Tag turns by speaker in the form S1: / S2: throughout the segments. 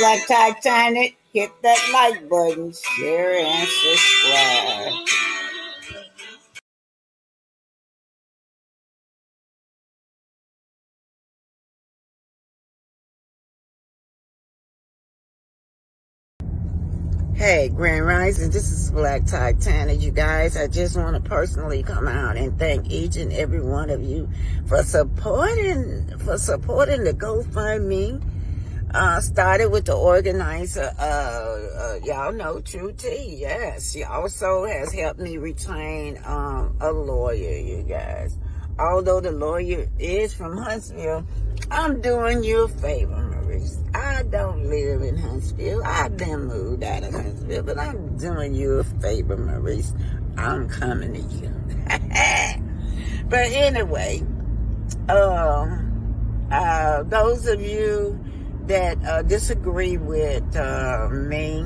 S1: Blacktitanic. Hit that like button, share and subscribe. Hey, Grand Rising, this is Blacktitanic, you guys. I just want to personally come out and thank each and every one of you for supporting the GoFundMe. Started with the organizer, y'all know True T. Yes, she also has helped me retain a lawyer, you guys. Although the lawyer is from Huntsville, I'm doing you a favor, Maurice. I don't live in Huntsville. I've been moved out of Huntsville, but I'm doing you a favor, Maurice. I'm coming to you. But anyway, those of you that disagree with me,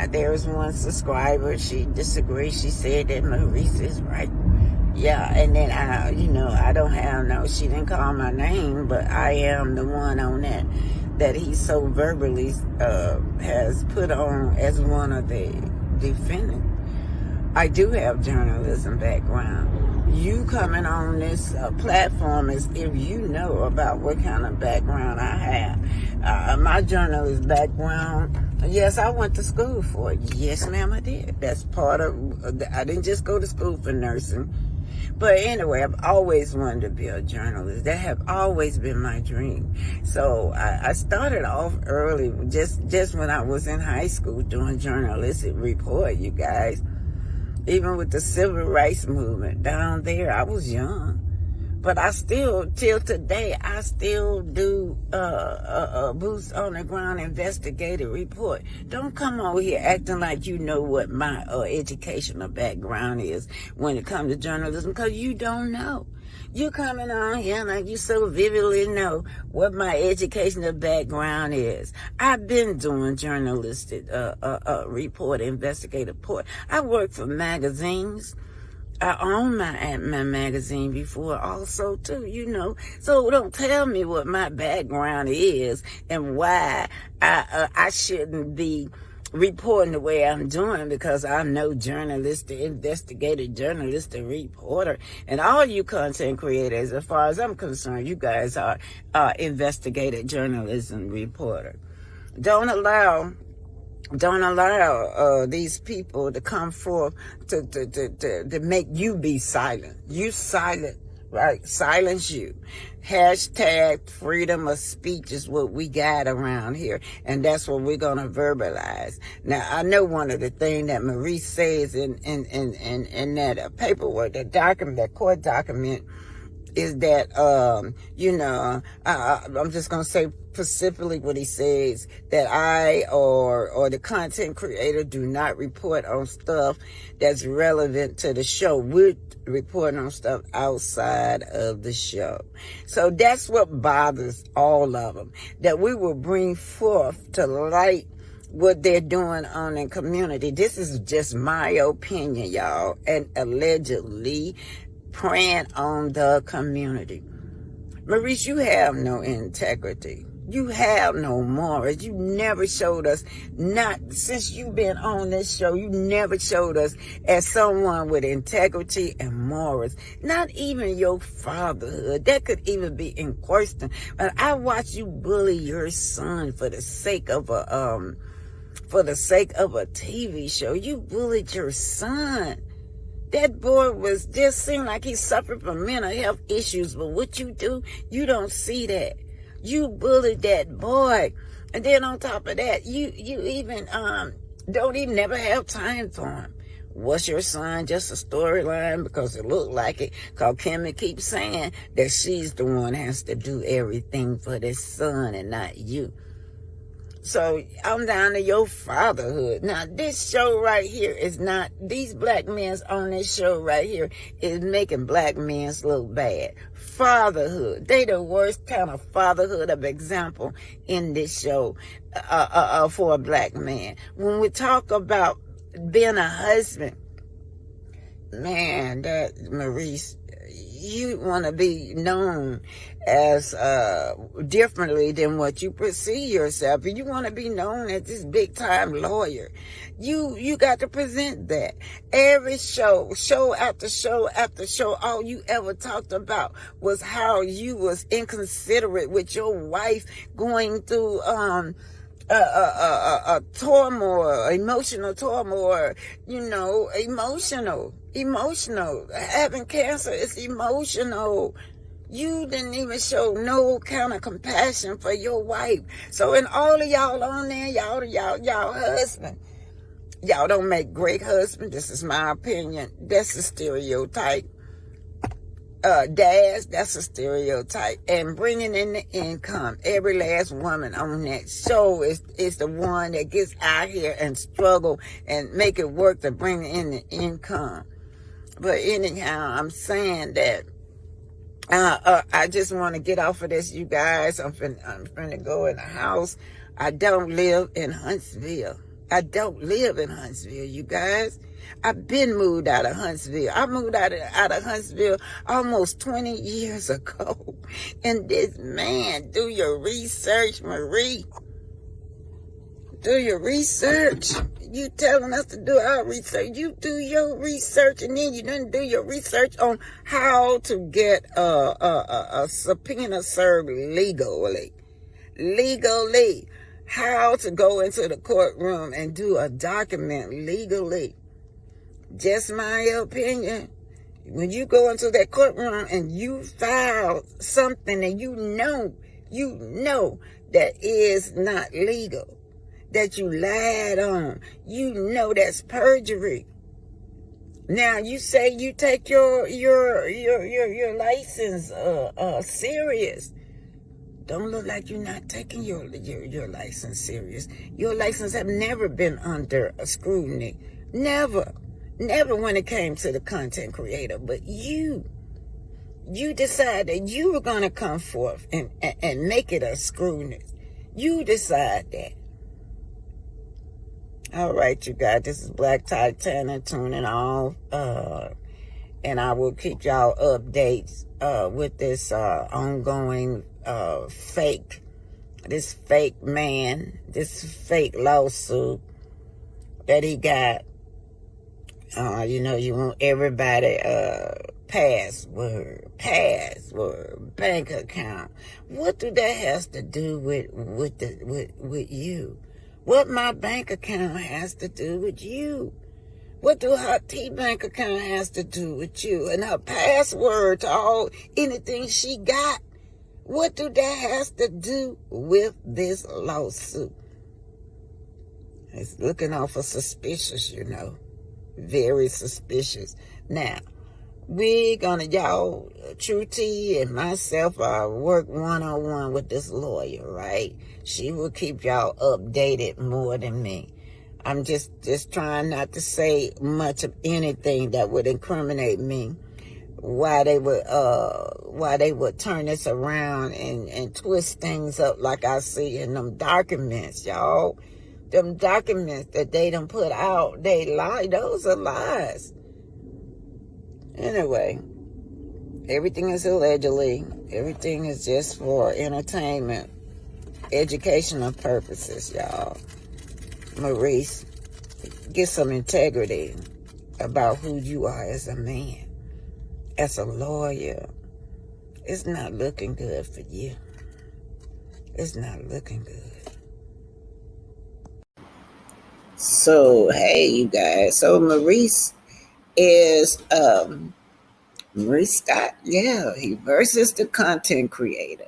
S1: there's one subscriber, she disagrees. She said that Maurice is right. Yeah, and then I don't have she didn't call my name, but I am the one on that he so verbally has put on as one of the defendants. I do have journalism background. You coming on this platform as if you know about what kind of background I have. My journalist background, yes, I went to school for it. Yes, ma'am, I did. That's part of, I didn't just go to school for nursing. But anyway, I've always wanted to be a journalist. That have always been my dream. So I started off early, just when I was in high school doing journalistic report, you guys. Even with the civil rights movement down there, I was young. But I still, till today, I still do boots on the ground investigative report. Don't come over here acting like you know what my educational background is when it comes to journalism, because you don't know. You coming on here like you so vividly know what my educational background is. I've been doing journalistic report, investigative report. I work for magazines. I own my magazine before also too, So don't tell me what my background is and why I shouldn't be reporting the way I'm doing, because I'm no journalist, investigative journalist, a reporter. And all you content creators, as far as I'm concerned, you guys are investigative journalism reporter. Don't allow these people to come forth to make you be silent. You silent, right? Silence you. Hashtag freedom of speech is what we got around here, and that's what we're gonna verbalize. Now, I know one of the things that Maurice says in that paperwork, that court document, is that I'm just gonna say specifically what he says, that I or the content creator do not report on stuff that's relevant to the show. We're reporting on stuff outside of the show. So that's what bothers all of them, that we will bring forth to light what they're doing on the community. This is just my opinion, y'all, and allegedly preying on the community. Maurice, you have no integrity. You have no morals. You never showed us, not since you've been on this show, you never showed us as someone with integrity and morals. Not even your fatherhood. That could even be in question. But I watched you bully your son for the sake of a TV show. You bullied your son. That boy just seemed like he suffered from mental health issues, but what you do, you don't see that. You bullied that boy. And then on top of that, you even don't even never have time for him. Was your son just a storyline? Because it looked like it. Because Kimmy keeps saying that she's the one that has to do everything for this son and not you. So I'm down to your fatherhood. Now, this show right here is not, these black men on this show right here is making black men look bad. Fatherhood. They the worst kind of fatherhood of example in this show for a black man. When we talk about being a husband, man, that Maurice, you want to be known as differently than what you perceive yourself. And you want to be known as this big time lawyer. You got to present that. Every show after show after show, all you ever talked about was how you was inconsiderate with your wife going through turmoil, emotional turmoil, emotional. Having cancer is emotional. You didn't even show no kind of compassion for your wife. So, and all of y'all on there, y'all husband, y'all don't make great husband. This is my opinion. That's a stereotype. Dads, that's a stereotype. And bringing in the income. Every last woman on that show is the one that gets out here and struggle and make it work to bring in the income. But anyhow, I'm saying that I just want to get off of this, you guys. I'm finna go in the house. I don't live in Huntsville. You guys. I've been moved out of Huntsville. I moved out of Huntsville almost 20 years ago. And this man, do your research, Maurice. Do your research. You telling us to do our research. You do your research, and then you didn't do your research on how to get a subpoena served legally. How to go into the courtroom and do a document legally. Just my opinion. When you go into that courtroom and you file something and you know that is not legal, that you lied on, that's perjury. Now you say you take your license serious. Don't look like you're not taking your license serious. Your license have never been under a scrutiny. Never when it came to the content creator. But you decided that you were going to come forth and make it a scrutiny. You decide that. All right, you guys, this is Blacktitanic tuning off. And I will keep y'all updates with this ongoing this fake lawsuit that he got. You want everybody password, bank account. What do that has to do with you? What my bank account has to do with you? What do her T-Bank account has to do with you? And her password to anything she got? What do that has to do with this lawsuit? It's looking awful suspicious, Very suspicious. Now, y'all, True T and myself, work one-on-one with this lawyer, right? She will keep y'all updated more than me. I'm just trying not to say much of anything that would incriminate me. Why they would turn this around and twist things up like I see in them documents, y'all. Them documents that they done put out, they lie. Those are lies. Anyway, everything is allegedly. Everything is just for entertainment, educational purposes, y'all. Maurice, get some integrity about who you are as a man, as a lawyer. It's not looking good for you. It's not looking good. So, hey, you guys. So, Maurice is Maurice Scott. Yeah, he versus the content creator.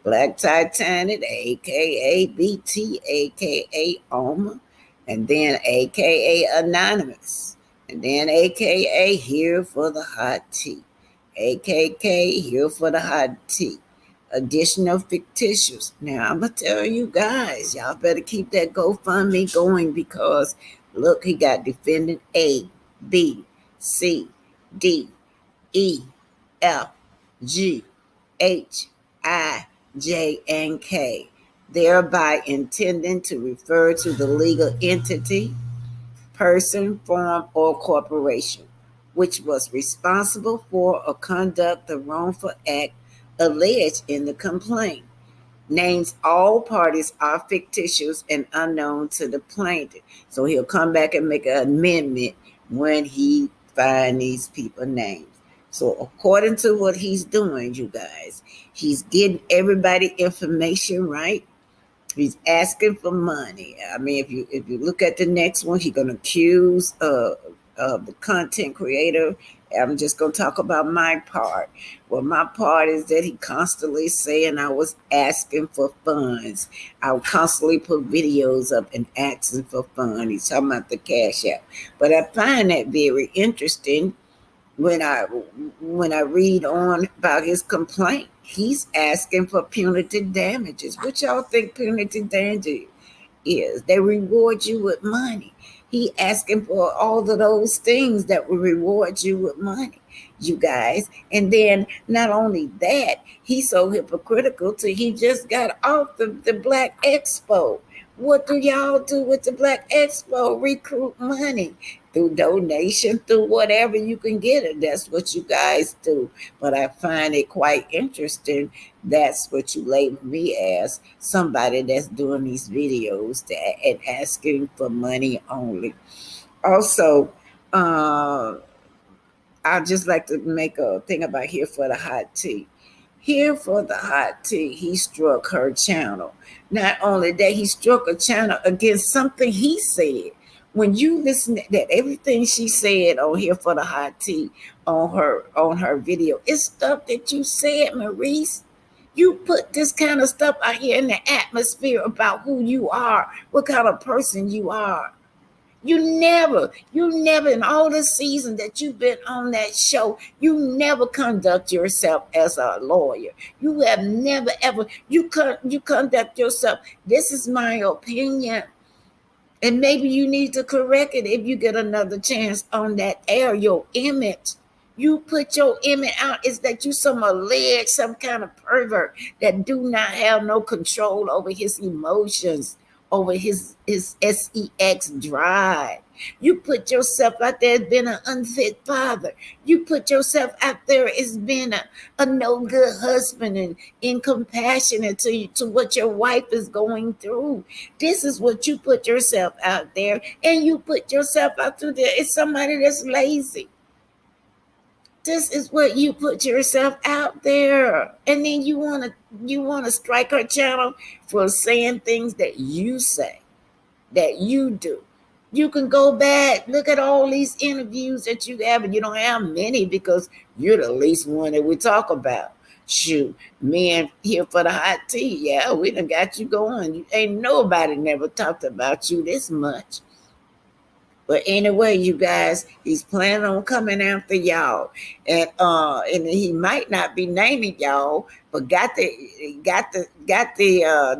S1: Blacktitanic, a.k.a. BT, a.k.a. Oma, and then a.k.a. Anonymous, and then a.k.a. Here for the Hot Tea, a.k.a. Here for the Hot Tea. Additional fictitious. Now, I'm going to tell you guys, y'all better keep that GoFundMe going because, look, he got defendant A, B, C, D, E, F, G, H, I, J, and K, thereby intending to refer to the legal entity, person, firm, or corporation, which was responsible for or conduct the wrongful act alleged in the complaint. Names all parties are fictitious and unknown to the plaintiff. So he'll come back and make an amendment when he find these people names. So according to what he's doing, you guys, he's getting everybody information, right? He's asking for money. I mean, if you look at the next one, he's gonna accuse the content creator. I'm just gonna talk about my part. Well, my part is that he constantly saying I was asking for funds. I would constantly put videos up and asking for funds. He's talking about the cash app, but I find that very interesting when I read on about his complaint. He's asking for punitive damages. What y'all think punitive damages is? They reward you with money. He asking for all of those things that will reward you with money, you guys. And then not only that, he's so hypocritical till he just got off the Black Expo. What do y'all do with the Black Expo? Recruit money through donation, through whatever you can get it. That's what you guys do. But I find it quite interesting. That's what you label me as, somebody that's doing these videos and asking for money only. Also, I just like to make a thing about Here for the Hot Tea. Here for the Hot Tea, he struck her channel. Not only that, he struck a channel against something he said. When you listen to that, everything she said on Here for the Hot Tea on her video, it's stuff that you said, Maurice. You put this kind of stuff out here in the atmosphere about who you are, what kind of person you are. You never in all the seasons that you've been on that show, you never conduct yourself as a lawyer. You have never ever, you conduct yourself. This is my opinion. And maybe you need to correct it if you get another chance on that air, your image. You put your image out is that you some alleged, some kind of pervert that do not have no control over his emotions, over his sex drive. You put yourself out there as being an unfit father. You put yourself out there as being a no good husband and incompassionate to what your wife is going through. This is what you put yourself out there, and you put yourself out there as somebody that's lazy. This is what you put yourself out there, and then you want to strike her channel for saying things that you say, that you do. You can go back, look at all these interviews that you have, and you don't have many because you're the least one that we talk about. Shoot, men Here for the Hot Tea, yeah, we done got you going. Ain't nobody never talked about you this much. But anyway, you guys, he's planning on coming after y'all, and he might not be naming y'all, but got the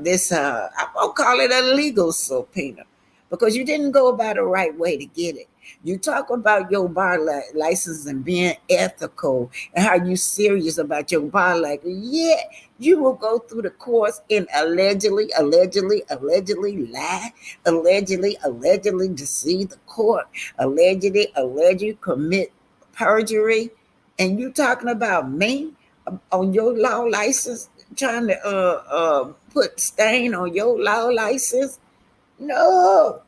S1: this I'm gonna call it a legal subpoena because you didn't go about the right way to get it. You talk about your bar license and being ethical and how you serious about your bar license. Yeah, you will go through the course and allegedly lie, allegedly deceive the court, allegedly commit perjury, and you talking about me on your law license, trying to put stain on your law license? No,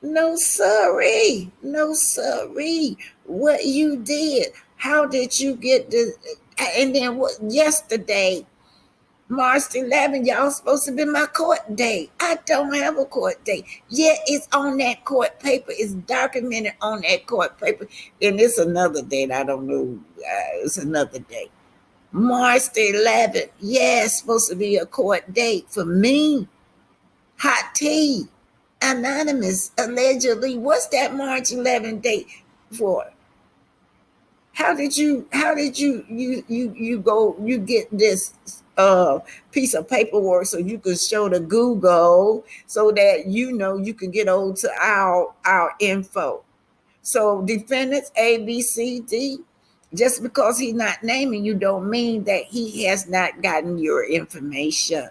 S1: no, sorry. No, sorry. What you did? How did you get this? And then what? Yesterday, March 11, y'all supposed to be my court date. I don't have a court date. Yet it's on that court paper. It's documented on that court paper. And it's another date. I don't know. It's another date. March the 11th. Yeah, it's supposed to be a court date for me. Hot tea. Anonymous, allegedly. What's that March 11th date for? How did you get this piece of paperwork so you could show to Google so that you can get over to our info? So defendants A, B, C, D, just because he's not naming you don't mean that he has not gotten your information.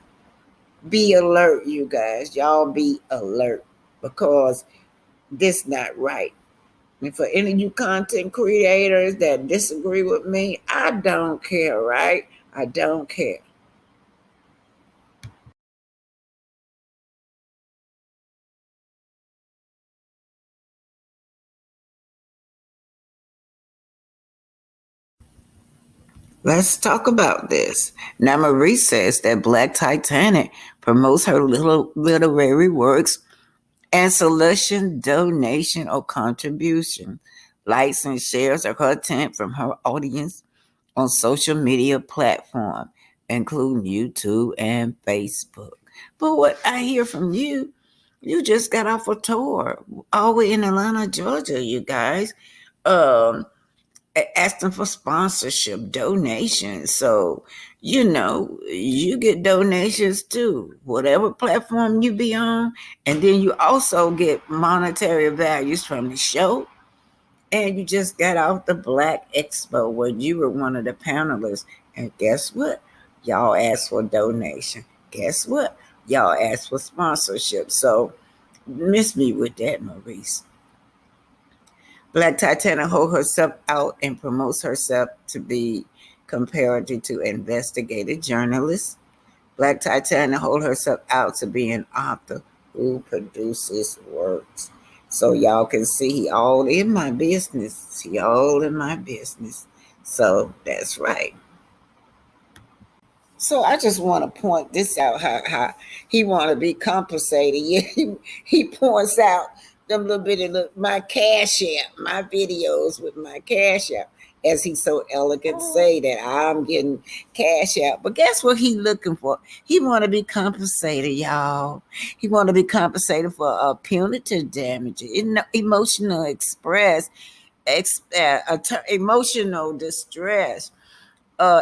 S1: Be alert, you guys. Y'all be alert because this not right. And for any of you content creators that disagree with me, I don't care, right? I don't care. Let's talk about this. Now, Maurice says that Black Titanic promotes her little literary works and selection, donation, or contribution, likes and shares of content from her audience on social media platforms, including YouTube and Facebook. But what I hear from you, you just got off a tour all the way in Atlanta, Georgia, you guys. Um, Asking for sponsorship, donations. So, you get donations too, whatever platform you be on. And then you also get monetary values from the show. And you just got off the Black Expo where you were one of the panelists. And guess what? Y'all asked for donation. Guess what? Y'all asked for sponsorship. So, miss me with that, Maurice. Black Titanic holds herself out and promotes herself to be comparative to investigative journalist. Black Titanic holds herself out to be an author who produces works. So y'all can see he all in my business. He all in my business. So that's right. So I just want to point this out how he want to be compensated. Yeah, he points out them little bit of my cash app, my videos with my cash app, as he so elegant say that I'm getting cash out. But guess what he looking for? He want to be compensated, y'all. He want to be compensated for punitive damages, emotional emotional distress,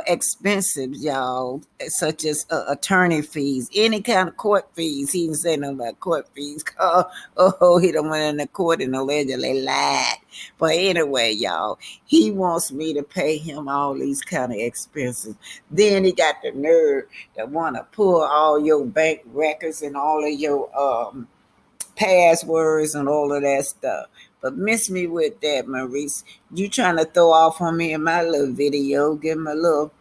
S1: expensive, y'all, such as attorney fees, any kind of court fees. He didn't say nothing about court fees. He done went in the court and allegedly lied. But anyway, y'all, he wants me to pay him all these kind of expenses. Then he got the nerve to want to pull all your bank records and all of your passwords and all of that stuff. But miss me with that, Maurice. You trying to throw off on me in my little video, give him a little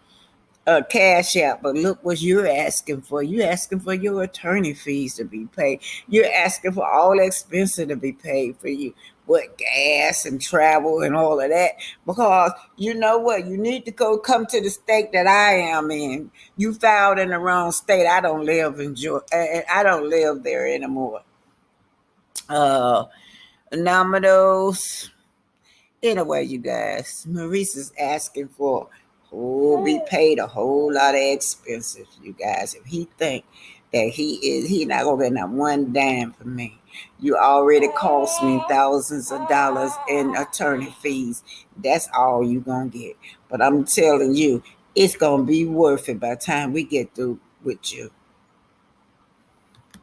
S1: cash out. But look what you're asking for. You're asking for your attorney fees to be paid. You're asking for all expenses to be paid for you. What gas and travel and all of that. Because you know what? You need to come to the state that I am in. You filed in the wrong state. I don't live in Georgia. I don't live there anymore. Uh Nominals. Anyway, you guys, Maurice is asking for who be paid a whole lot of expenses, you guys. If he think that he not gonna get not one dime from me. You already cost me thousands of dollars in attorney fees. That's all you gonna get. But I'm telling you, it's gonna be worth it by the time we get through with you.